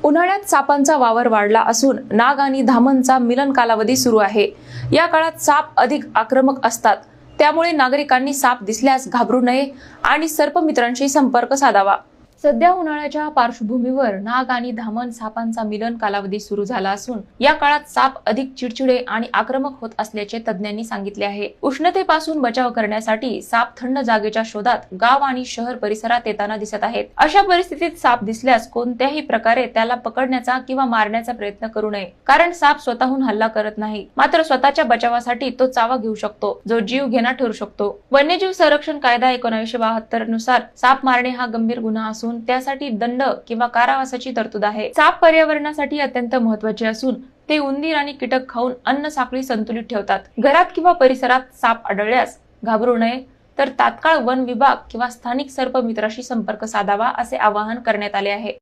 उन्हाळ्यात सापांचा वावर वाढला असून नाग आणि धामणचा मिलन कालावधी सुरू आहे। या काळात साप अधिक आक्रमक असतात, त्यामुळे नागरिकांनी साप दिसल्यास घाबरू नये आणि सर्पमित्रांशी संपर्क साधावा। सध्या उन्हाळ्याच्या पार्श्वभूमीवर नाग आणि धामण सापांचा मिलन कालावधी सुरू झाला असून या काळात साप अधिक चिडचिडे आणि आक्रमक होत असल्याचे तज्ज्ञांनी सांगितले आहे। उष्णतेपासून बचाव करण्यासाठी साप थंड जागेच्या शोधात गाव आणि शहर परिसरात येताना दिसत आहेत। अशा परिस्थितीत साप दिसल्यास कोणत्याही प्रकारे त्याला पकडण्याचा किंवा मारण्याचा प्रयत्न करू नये, कारण साप स्वतःहून हल्ला करत नाही, मात्र स्वतःच्या बचावासाठी तो चावा घेऊ शकतो, जो जीव घेणा ठरू शकतो। वन्यजीव संरक्षण कायदा 1972 नुसार साप मारणे हा गंभीर गुन्हा असून त्यासाठी दंड किंवा कारावासाची तरतूद आहे। साप पर्यावरणासाठी अत्यंत महत्त्वाचे असून ते उंदीर आणि कीटक खाऊन अन्न साखळी संतुलित ठेवतात। घरात किंवा परिसरात साप आढळल्यास घाबरू नये, तर तात्काळ वन विभाग किंवा स्थानिक सर्पमित्राशी संपर्क साधावा, असे आवाहन करण्यात आले आहे।